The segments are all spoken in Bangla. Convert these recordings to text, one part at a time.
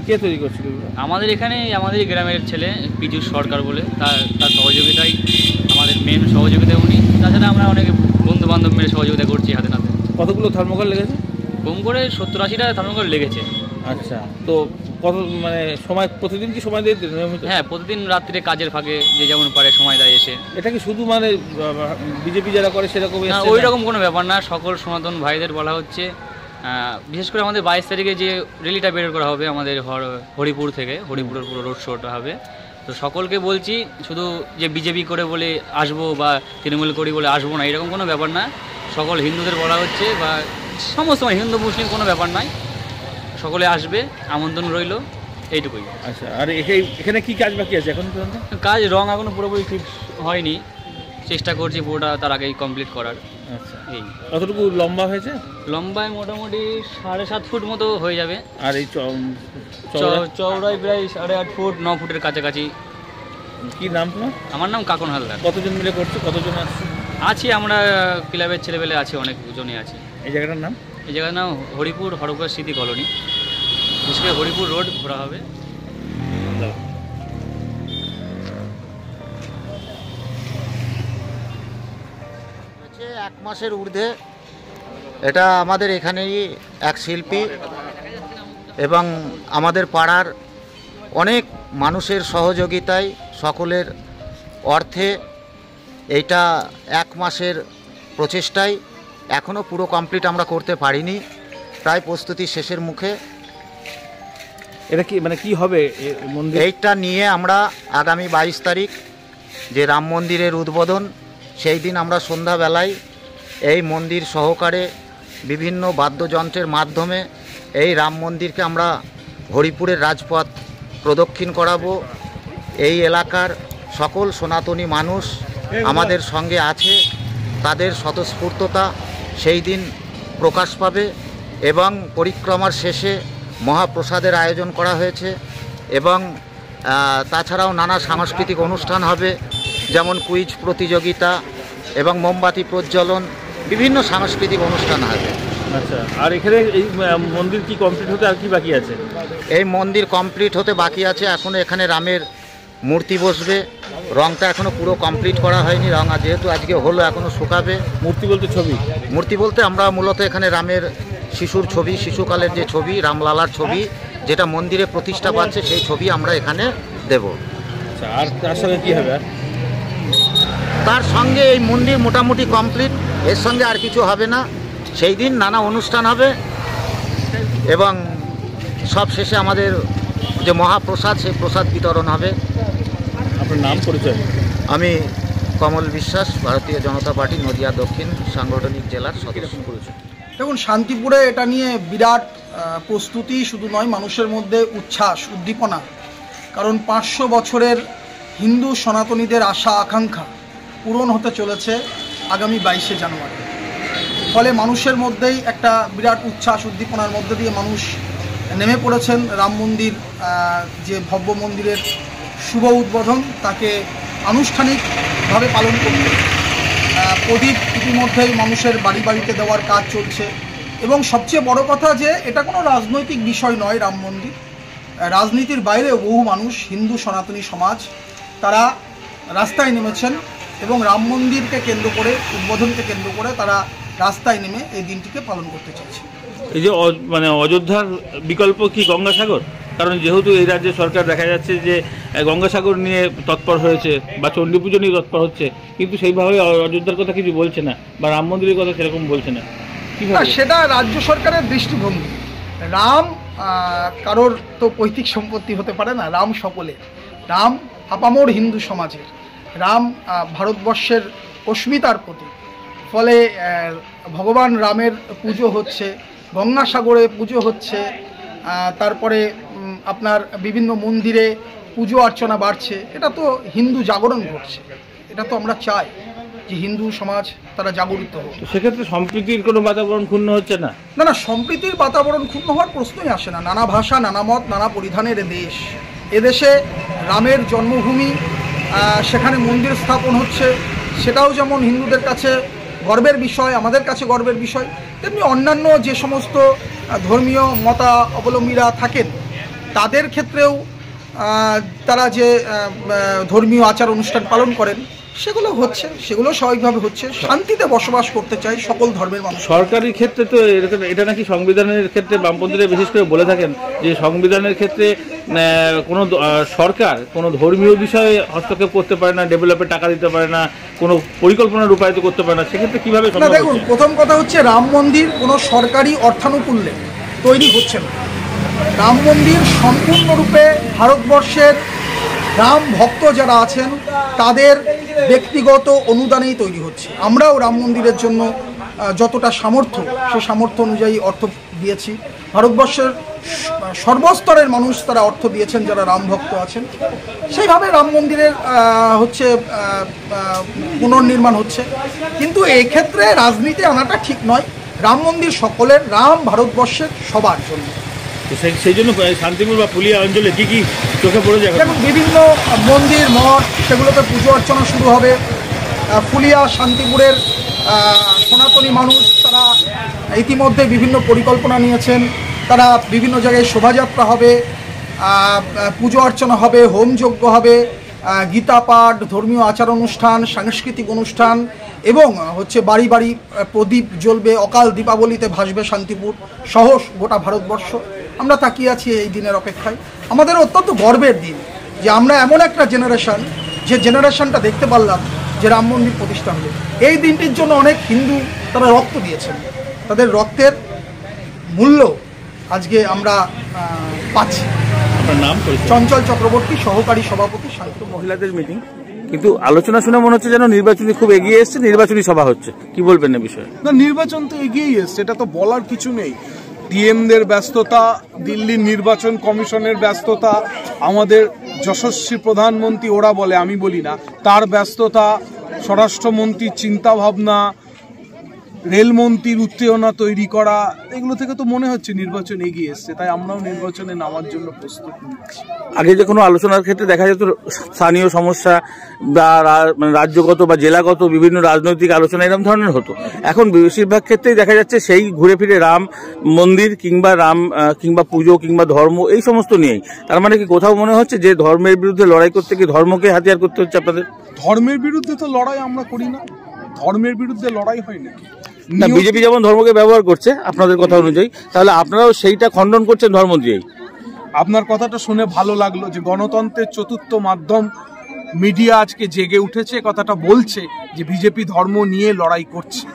কে তৈরি করছিল? আমাদের এখানে আমাদের গ্রামের ছেলে পীযূষ সরকার বলে, তার সহযোগিতায়, আমাদের মেন সহযোগিতা উনি। তাছাড়া আমরা অনেক বন্ধু বান্ধব মিলে সহযোগিতা করছি হাতে নাতে। কতগুলো থার্মোকল লেগেছে? কম করে 70-80টা থার্মোকল লেগেছে। আচ্ছা, তো কত মানে সময়, প্রতিদিন কি সময় দিয়ে নিয়মিত? হ্যাঁ, প্রতিদিন রাত্রে কাজের ফাঁকে যে যেমন পারে সময় দেয় এসে। এটা কি শুধু মানে বিজেপি যারা করে সেরকম? না, ওই রকম কোনো ব্যাপার না। সকল সনাতন ভাইদের বলা হচ্ছে, বিশেষ করে আমাদের 22 তারিখে যে র্যালিটা বের করা হবে আমাদের হরিপুর থেকে, হরিপুরের পুরো রোড শোটা হবে। তো সকলকে বলছি, শুধু যে বিজেপি করে বলে আসবো বা তৃণমূল করি বলে আসবো না, এরকম কোনো ব্যাপার না। সকল হিন্দুদের বলা হচ্ছে, বা সমস্ত হিন্দু মুসলিম কোনো ব্যাপার নাই, সকলে আসবে, আমন্ত্রণ রইল, এইটুকুই। আচ্ছা, আর এখানে কি কাজ বাকি আছে এখন পর্যন্ত? কাজ রং এখনো পুরোপুরি ঠিক হয়নি, চেষ্টা করছি পুরোটা তার আগেই কমপ্লিট করার। আচ্ছা, এই কতটুকু লম্বা হয়েছে? লম্বায় মোটামুটি 7.5 ফুট মতো হয়ে যাবে। আর এই চওড়ায় প্রায় 8.5 ফুট, 9 ফুটের কাছাকাছি। কি নাম তোমার? আমার নাম কাকন হালদার। কতজন মিলে করছো? কতজন আসছে? আছি আমরা, ক্লাবের ছেলেবেলে আছে, অনেকজনই আছে। এই জায়গাটার নাম? এই জায়গার নাম হরিপুর স্মৃতি কলোনি। বিশেষ করে হরিপুর রোড ঘোরা হবে। এক মাসের ঊর্ধ্বে এটা আমাদের এখানেই এক শিল্পী এবং আমাদের পাড়ার অনেক মানুষের সহযোগিতায়, সকলের অর্থে এইটা এক মাসের প্রচেষ্টায় এখনও পুরো কমপ্লিট আমরা করতে পারিনি, প্রায় প্রস্তুতি শেষের মুখে। এটা কি মানে কি হবে মন্দির? এইটা নিয়ে আমরা আগামী 22 তারিখ যে রাম মন্দিরের উদ্বোধন, সেই দিন আমরা সন্ধ্যাবেলায় এই মন্দির সহকারে বিভিন্ন বাদ্যযন্ত্রের মাধ্যমে এই রাম মন্দিরকে আমরা হরিপুরের রাজপথ প্রদক্ষিণ করাবো। এই এলাকার সকল সনাতনী মানুষ আমাদের সঙ্গে আছে, তাদের স্বতঃস্ফূর্ততা সেই দিন প্রকাশ পাবে এবং পরিক্রমার শেষে মহাপ্রসাদের আয়োজন করা হয়েছে এবং তাছাড়াও নানা সাংস্কৃতিক অনুষ্ঠান হবে, যেমন কুইজ প্রতিযোগিতা এবং মোমবাতি প্রজ্বলন, বিভিন্ন সাংস্কৃতিক অনুষ্ঠান হবে। আচ্ছা, আর এখানে এই মন্দির কি কমপ্লিট হতে আর কি বাকি আছে? এই মন্দির কমপ্লিট হতে বাকি আছে, এখনও এখানে রামের মূর্তি বসবে, রংটা এখনও পুরো কমপ্লিট করা হয়নি, রং যেহেতু আজকে হলো এখনও শুকাবে। মূর্তি বলতে ছবি? মূর্তি বলতে আমরা মূলত এখানে রামের শিশুর ছবি, শিশুকালের যে ছবি, রামলালার ছবি যেটা মন্দিরে প্রতিষ্ঠা পাচ্ছে, সেই ছবি আমরা এখানে দেব। আচ্ছা, আর তার সঙ্গে কী হবে? তার সঙ্গে এই মন্দির মোটামুটি কমপ্লিট, এর সঙ্গে আর কিছু হবে না। সেই দিন নানা অনুষ্ঠান হবে এবং সব শেষে আমাদের যে মহাপ্রসাদ, সেই প্রসাদ বিতরণ হবে। আপনার নাম, পরিচয়? আমি কমল বিশ্বাস, ভারতীয় জনতা পার্টি নদিয়া দক্ষিণ সাংগঠনিক জেলার সদস্য। দেখুন, শান্তিপুরে এটা নিয়ে বিরাট প্রস্তুতি, শুধু নয়, মানুষের মধ্যে উচ্ছ্বাস, উদ্দীপনা। কারণ 500 বছরের হিন্দু সনাতনীদের আশা আকাঙ্ক্ষা পূরণ হতে চলেছে আগামী 22শে জানুয়ারি। ফলে মানুষের মধ্যেই একটা বিরাট উচ্ছ্বাস, উদ্দীপনার মধ্যে দিয়ে মানুষ নেমে পড়েছেন রাম মন্দির, যে ভব্য মন্দিরের শুভ উদ্বোধন, তাকে আনুষ্ঠানিকভাবে পালন করতে। প্রদীপ ইতিমধ্যেই মানুষের বাড়ি বাড়িতে দেওয়ার কাজ চলছে এবং সবচেয়ে বড় কথা যে এটা কোনো রাজনৈতিক বিষয় নয়। রাম মন্দির রাজনীতির বাইরেও বহু মানুষ, হিন্দু সনাতনী সমাজ, তারা রাস্তায় নেমেছেন এবং রাম মন্দিরকে কেন্দ্র করে, উদ্বোধনকে কেন্দ্র করে তারা রাস্তায় নেমে এই দিনটিকে পালন করতে চাইছে। এই যে মানে অযোধ্যার বিকল্প কি গঙ্গাসাগর? কারণ যেহেতু এই রাজ্যের সরকার দেখা যাচ্ছে যে গঙ্গাসাগর নিয়ে তৎপর হয়েছে বা চণ্ডী পুজো নিয়ে তৎপর হচ্ছে, কিন্তু সেইভাবে অযোধ্যার কথা কিছু বলছে না বা রাম মন্দিরের কথা সেরকম বলছে না। সেটা রাজ্য সরকারের দৃষ্টিভঙ্গি। রাম কারোর তো পৈতৃক সম্পত্তি হতে পারে না, রাম সকলের। রাম আপামর হিন্দু সমাজের, রাম ভারতবর্ষের অস্মিতার প্রতীক। ফলে ভগবান রামের পুজো হচ্ছে, গঙ্গাসাগরে পুজো হচ্ছে, তারপরে আপনার বিভিন্ন মন্দিরে পুজো অর্চনা বাড়ছে। এটা তো হিন্দু জাগরণ ঘটছে, এটা তো আমরা চাই যে হিন্দু সমাজ তারা জাগরিত হোক। সেক্ষেত্রে সম্প্রীতির কোনো বাতাবরণ ক্ষুণ্ণ হচ্ছে না? না না, সম্প্রীতির বাতাবরণ ক্ষুণ্ণ হওয়ার প্রশ্নই আসে না। নানা ভাষা, নানা মত, নানা পরিধানের দেশ। এদেশে রামের জন্মভূমি, সেখানে মন্দির স্থাপন হচ্ছে, সেটাও যেমন হিন্দুদের কাছে গর্বের বিষয়, আমাদের কাছে গর্বের বিষয়, তেমনি অন্যান্য যে সমস্ত ধর্মীয় মতাবলম্বীরা থাকেন তাদের ক্ষেত্রেও তারা যে ধর্মীয় আচার অনুষ্ঠান পালন করেন সেগুলো হচ্ছে, সেগুলো স্বাভাবিকভাবে হচ্ছে। শান্তিতে বসবাস করতে চাই সকল ধর্মের মানুষ। সরকারি ক্ষেত্রে তো এটা নাকি সংবিধানের ক্ষেত্রে বামপন্থীরা বিশেষ করে বলে থাকেন যে সংবিধানের ক্ষেত্রে কোনো সরকার কোনো ধর্মীয় বিষয়ে হস্তক্ষেপ করতে পারে না, ডেভেলপে টাকা দিতে পারে না, কোনো পরিকল্পনা রূপায়িত করতে পারে না, সেক্ষেত্রে কীভাবে? না দেখুন, প্রথম কথা হচ্ছে রাম মন্দির কোনো সরকারি অর্থানুকূল্যে তৈরি হচ্ছে না। রাম মন্দির সম্পূর্ণরূপে ভারতবর্ষের রাম ভক্ত যারা আছেন তাদের ব্যক্তিগত অনুদানেই তৈরি হচ্ছে। আমরাও রাম মন্দিরের জন্য যতটা সামর্থ্য, সে সামর্থ্য অনুযায়ী অর্থ দিয়েছি। ভারতবর্ষের সর্বস্তরের মানুষ তারা অর্থ দিয়েছেন যারা রাম ভক্ত আছেন। সেইভাবে রাম মন্দিরের পুনর্নির্মাণ হচ্ছে। কিন্তু এক্ষেত্রে রাজনীতি আনাটা ঠিক নয়। রাম মন্দির সকলের, রাম ভারতবর্ষের সবার জন্য। সেই জন্য শান্তিপুর বা পুলিয়া অঞ্চলে কি কি চোখে পড়ে যাবে? যেমন বিভিন্ন মন্দির, মঠ, সেগুলোতে পুজো অর্চনা শুরু হবে। ফুলিয়া, শান্তিপুরের সনাতনী মানুষ তারা ইতিমধ্যে বিভিন্ন পরিকল্পনা নিয়েছেন। তারা বিভিন্ন জায়গায় শোভাযাত্রা হবে, পুজো অর্চনা হবে, হোমযজ্ঞ হবে, গীতা পাঠ, ধর্মীয় আচার অনুষ্ঠান, সাংস্কৃতিক অনুষ্ঠান এবং হচ্ছে বাড়ি বাড়ি প্রদীপ জ্বলবে। অকাল দীপাবলিতে ভাসবে শান্তিপুর সহ গোটা ভারতবর্ষ। আমরা তাকিয়ে আছি এই দিনের অপেক্ষায়। আমাদের অত্যন্ত গর্বের দিন যে আমরা এমন একটা জেনারেশন, যে জেনারেশনটা দেখতে পারলাম যে রাম মন্দির প্রতিষ্ঠা হলো। এই দিনটির জন্য অনেক হিন্দু তারা রক্ত দিয়েছেন, তাদের রক্তের মূল্য আজকে আমরা পাচ্ছি। আপনার নাম? চঞ্চল চক্রবর্তী, সহকারী সভাপতি, শান্তিপুর মহিলাদের মিটিং। কিন্তু আলোচনা শুনে মনে হচ্ছে যেন নির্বাচনী খুব এগিয়ে এসছে, নির্বাচনী সভা হচ্ছে। কি বলবেন এই বিষয়ে? না, নির্বাচন তো এগিয়েই এসছে, এটা তো বলার কিছু নেই। ডিএমদের ব্যস্ততা, দিল্লির নির্বাচন কমিশনের ব্যস্ততা, আমাদের যশস্বী প্রধানমন্ত্রী, ওরা বলে আমি বলি না, তার ব্যস্ততা, স্বরাষ্ট্রমন্ত্রীর চিন্তাভাবনা, রেলমন্ত্রীর উত্তেজনা তৈরি করা, এগুলো থেকে তো মনে হচ্ছে নির্বাচন এগিয়ে এসছে। তাই আমরাও নির্বাচনে নামার জন্য প্রস্তুত নিচ্ছি। আগে যে কোনো আলোচনার ক্ষেত্রে দেখা যেত স্থানীয় সমস্যা বা রাজ্যগত বা জেলাগত বিভিন্ন রাজনৈতিক আলোচনা এরকম ধরনের হতো। এখন বেশিরভাগ ক্ষেত্রেই দেখা যাচ্ছে সেই ঘুরে ফিরে রাম মন্দির কিংবা পুজো কিংবা ধর্ম এই সমস্ত নিয়েই। তার মানে কি কোথাও মনে হচ্ছে যে ধর্মের বিরুদ্ধে লড়াই করতে গিয়ে ধর্মকে হাতিয়ার করতে হচ্ছে আপনাদের? ধর্মের বিরুদ্ধে তো লড়াই আমরা করি না। ধর্মের বিরুদ্ধে লড়াই হয় নাকি? না, বিজেপি যেমন ধর্মকে ব্যবহার করছে আপনাদের কথা অনুযায়ী, তাহলে আপনারাও সেইটা খণ্ডন করছেন ধর্ম দিয়েই। আপনার কথাটা শুনে ভালো লাগলো যে গণতন্ত্রের চতুর্থ মাধ্যম মিডিয়া আজকে জেগে উঠেছে, কথাটা বলছে যে বিজেপি ধর্ম নিয়ে লড়াই করছে।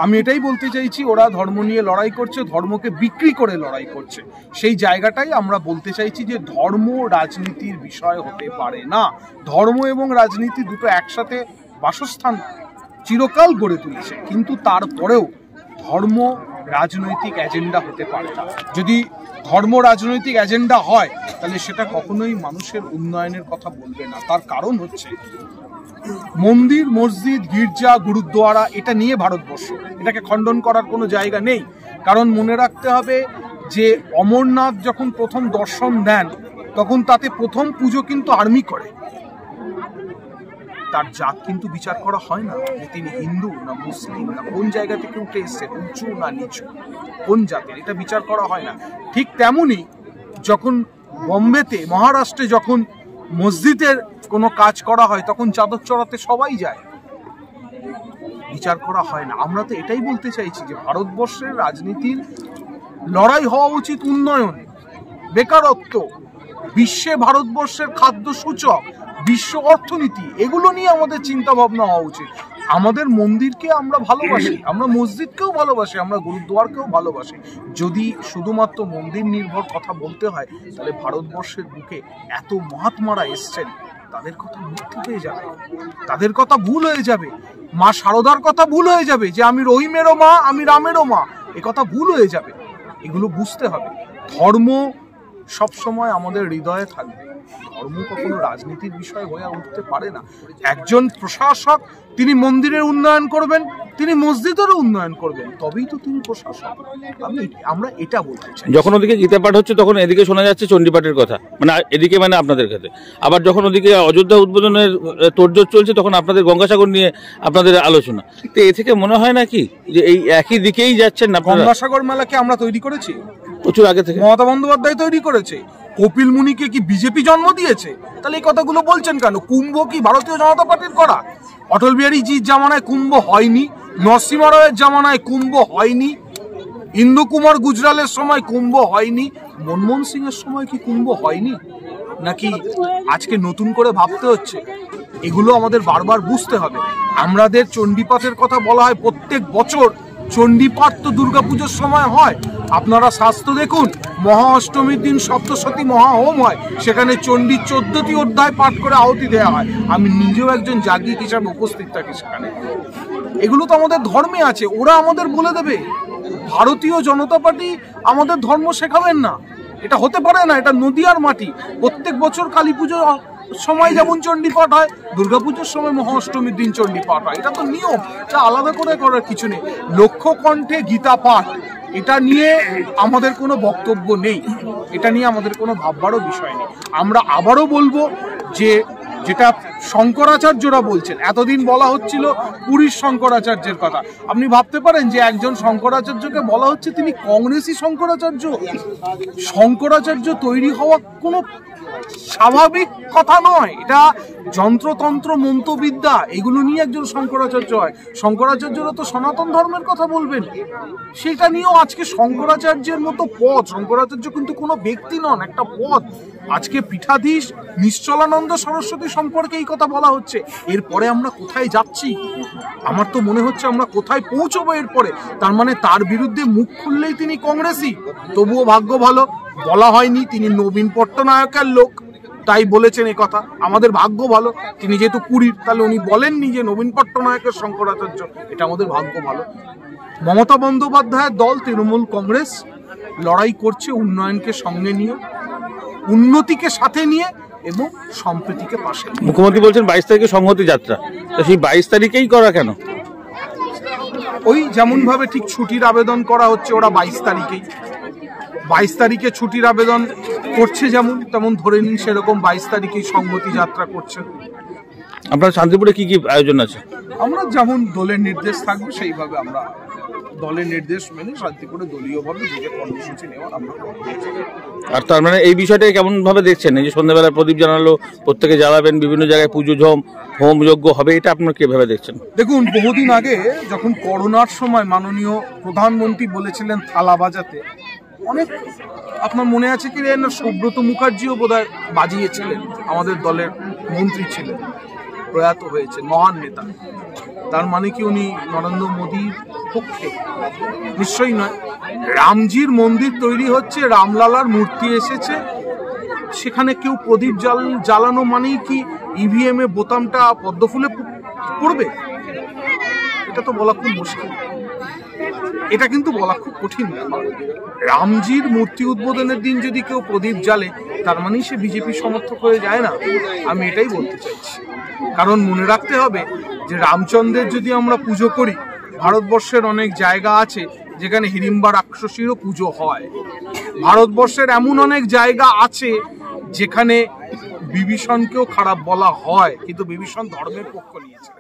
আমি এটাই বলতে চাইছি, ওরা ধর্ম নিয়ে লড়াই করছে, ধর্মকে বিক্রি করে লড়াই করছে। সেই জায়গাটাই আমরা বলতে চাইছি যে ধর্ম রাজনীতির বিষয় হতে পারে না। ধর্ম এবং রাজনীতি দুটো একসাথে বাসস্থান চিরকাল গড়ে তুলেছে, কিন্তু তারপরেও ধর্ম রাজনৈতিক এজেন্ডা হতে পারে না। যদি ধর্ম রাজনৈতিক এজেন্ডা হয় তাহলে সেটা কখনোই মানুষের উন্নয়নের কথা বলবে না। তার কারণ হচ্ছে মন্দির, মসজিদ, গির্জা, গুরুদ্বারা, এটা নিয়ে ভারতবর্ষ, এটাকে খণ্ডন করার কোনো জায়গা নেই। কারণ মনে রাখতে হবে যে অমরনাথ যখন প্রথম দর্শন দেন তখন তাতে প্রথম পুজো কিন্তু আর্মি করে, তার জাত কিন্তু বিচার করা হয় না যে তিনি হিন্দু না মুসলিম না কোন জায়গা থেকে উঠে এসছে, উঁচু না নিচু, কোন জাতের, এটা বিচার করা হয় না। ঠিক তেমনি যখন বোম্বেতে, মহারাষ্ট্রে যখন মসজিদের কোনো কাজ করা হয় তখন চাদর চড়াতে সবাই যায়, বিচার করা হয় না। আমরা তো এটাই বলতে চাইছি যে ভারতবর্ষের রাজনীতির লড়াই হওয়া উচিত উন্নয়ন, বেকারত্ব, বিশ্বে ভারতবর্ষের খাদ্য সূচক, বিশ্ব অর্থনীতি, এগুলো নিয়ে আমাদের চিন্তা ভাবনা হওয়া উচিত। আমাদের মন্দিরকে আমরা ভালোবাসি, আমরা মসজিদকেও ভালোবাসি, আমরা গুরুদ্বারকেও ভালোবাসি। যদি শুধুমাত্র মন্দির নির্ভর কথা বলতে হয় তাহলে ভারতবর্ষের বুকে এত মহাত্মারা এসছেন, তাদের কথা মিথ্যে হয়ে যাবে, তাদের কথা ভুল হয়ে যাবে, মা শারদার কথা ভুল হয়ে যাবে যে আমি রহিমেরও মা, আমি রামেরও মা, এ কথা ভুল হয়ে যাবে। এগুলো বুঝতে হবে। ধর্ম সবসময় আমাদের হৃদয়ে থাকবে, ধর্ম কখনো রাজনীতির বিষয় হয়ে উঠতে পারে না। একজন প্রশাসক তিনি মন্দিরের উন্নয়ন করবেন, তিনি মসজিদেরও উন্নয়ন করবেন, তবেই তো তিনি প্রশাসক। আমরা এটা বলতে চাই। যখন ওদিকে গীতা পাঠ হচ্ছে তখন এদিকে শোনা যাচ্ছে চণ্ডীপাঠের কথা, মানে এদিকে মানে আপনাদের কাছে। আবার যখন ওদিকে অযোধ্যা উদ্বোধনের তোড়জোড় চলছে তখন আপনাদের গঙ্গাসাগর নিয়ে আপনাদের আলোচনা। তো এ থেকে মনে হয় না কি যে এই একই দিকেই যাচ্ছেন না? গঙ্গাসাগর মেলাকে আমরা তৈরি করেছি প্রচুর আগে থেকে, মমতা বন্দ্যোপাধ্যায় তৈরি করেছে। কপিল মুনিকে কি বিজেপি জন্ম দিয়েছে? তাহলে এই কথাগুলো বলছেন কেন? কুম্ভ কি ভারতীয় জনতা পার্টির করা? অটল বিহারী জির জামানায় কুম্ভ হয়নি, নরসিমা রায়ের জামানায় কুম্ভ হয়নি, ইন্দু কুমার গুজরালের সময় কুম্ভ হয়নি, মনমোহন সিং এর সময় কি কুম্ভ হয়নি? নাকি আজকে নতুন করে ভাবতে হচ্ছে? এগুলো আমাদের বারবার বুঝতে হবে। আমাদের চণ্ডীপাঠের কথা বলা হয় প্রত্যেক বছর, চণ্ডীপাঠ তো দুর্গাপুজোর সময় হয়। আপনারা শাস্ত্র দেখুন, মহা অষ্টমীর দিন সপ্তশতী মহাহোম হয়, সেখানে চণ্ডীর 14টি অধ্যায় পাঠ করে আহুতি দেওয়া হয়। আমি নিজেও একজন যাজ্ঞিক হিসাবে উপস্থিত থাকি সেখানে। এগুলো তো আমাদের ধর্মে আছে, ওরা আমাদের বলে দেবে। ভারতীয় জনতা পার্টি আমাদের ধর্ম শেখাবেন না, এটা হতে পারে না। এটা নদিয়ার মাটি। প্রত্যেক বছর কালী পুজোর সময় যেমন চণ্ডীপাঠ হয়, দুর্গাপুজোর সময় মহা অষ্টমীর দিন চণ্ডীপাঠ হয়। এটা তো নিয়ম, এটা আলাদা করে করার কিছু নেই। লক্ষ্য কণ্ঠে গীতা পাঠ, এটা নিয়ে আমাদের কোনো বক্তব্য নেই, এটা নিয়ে আমাদের কোনো ভাববারও বিষয় নেই। আমরা আবারও বলবো যে যেটা শঙ্করাচার্যরা বলছেন, এতদিন বলা হচ্ছিল পুরীর শঙ্করাচার্যের কথা। আপনি ভাবতে পারেন যে একজন শঙ্করাচার্যকে বলা হচ্ছে তিনি কংগ্রেসি শঙ্করাচার্য? শঙ্করাচার্য তৈরি হওয়া কোনো স্বাভাবিক কথা নয়। এটা যন্ত্রতন্ত্র মন্ত্রবিদ্যা, এগুলো নিয়ে একজন শঙ্করাচার্য হয়। শঙ্করাচার্যরা তো সনাতন ধর্মের কথা বলবেন, সেটা নিয়েও আজকে শঙ্করাচার্যের মতো পদ, শঙ্করাচার্য কিন্তু কোনো ব্যক্তি নন, একটা পদ। আজকে পীঠাধীশ নিশ্চলানন্দ সরস্বতী সম্পর্কে এই কথা বলা হচ্ছে। এরপরে আমরা কোথায় যাচ্ছি? আমার তো মনে হচ্ছে আমরা কোথায় পৌঁছবো এরপরে। তার মানে তার বিরুদ্ধে মুখ খুললেই তিনি কংগ্রেসী। তবুও ভাগ্য ভালো, বলা হয়নি তিনি নবীন পট্টনায়কের লোক, তাই বলেছেন এই কথা। আমাদের ভাগ্য ভালো, তিনি যেহেতু পুরীর, তাহলে উনি বলেননি যে নবীন পট্টনায়কের শঙ্করাচার্য। এটা আমাদের ভাগ্য ভালো। মমতা বন্দ্যোপাধ্যায়ের দল তৃণমূল কংগ্রেস লড়াই করছে উন্নয়নকে সঙ্গে নিয়ে, উন্নতিকে সাথে নিয়ে এবং সম্প্রীতিকে পাশে। মুখ্যমন্ত্রী বলছেন 22 তারিখে সংহতি যাত্রা, তো সেই 22 তারিখেই করা কেন? ওই যেমন ভাবে ঠিক ছুটির আবেদন করা হচ্ছে, ওরা 22 তারিখে ছুটির আবেদন করছে, যেমন তেমন ধরে নিন সেরকম 22 তারিখেই সংহতি যাত্রা করছে। আপনার শান্তিপুরে কি কি আয়োজন আছে? আমরা যেমন দলের নির্দেশ থাকবে সেইভাবে আমরা দলের নির্দেশ মেনে শান্তিপুরে দলীয়ভাবে যে কর্মসূচি নেওয়ার আমরা। আর তার মানে এই বিষয়টা কেমন ভাবে দেখছেন? এই যে সন্ধ্যাবেলা প্রদীপ জানালো, প্রত্যেকে জ্বালাবেন, বিভিন্ন জায়গায় পুজো হোম যজ্ঞ হবে, এটা আপনারা কিভাবে দেখছেন? দেখুন, বহুদিন আগে যখন করোনার সময় মাননীয় প্রধানমন্ত্রী বলেছিলেন থালা বাজাতে, অনেক আপনার মনে আছে কি না, সুব্রত মুখার্জিও বোধহয় বাজিয়েছিলেন, আমাদের দলের মন্ত্রী ছিলেন, প্রয়াত হয়েছে, মহান নেতা। তার মানে কি উনি নরেন্দ্র মোদীর পক্ষে? নিশ্চয়ই নয়। রামজির মন্দির তৈরি হচ্ছে, রামলালার মূর্তি এসেছে, সেখানে কেউ প্রদীপ জ্বালানো মানেই কি ইভিএম এ বোতামটা পদ্মফুলে পড়বে? এটা তো বলা খুব মুশকিল, এটা কিন্তু বলা খুব কঠিন ব্যাপার। রামজির মূর্তি উদ্বোধনের দিন যদি কেউ প্রদীপ জ্বালে, তার মানেই সে বিজেপি সমর্থক হয়ে যায় না। আমি এটাই বলতে চাইছি। কারণ মনে রাখতে হবে যে রামচন্দ্রের যদি আমরা পুজো করি, ভারতবর্ষের অনেক জায়গা আছে যেখানে হিড়িম্বা রাক্ষসীরও পুজো হয়। ভারতবর্ষের এমন অনেক জায়গা আছে যেখানে বিভীষণকেও খারাপ বলা হয়, কিন্তু বিভীষণ ধর্মের পক্ষ নিয়েছে।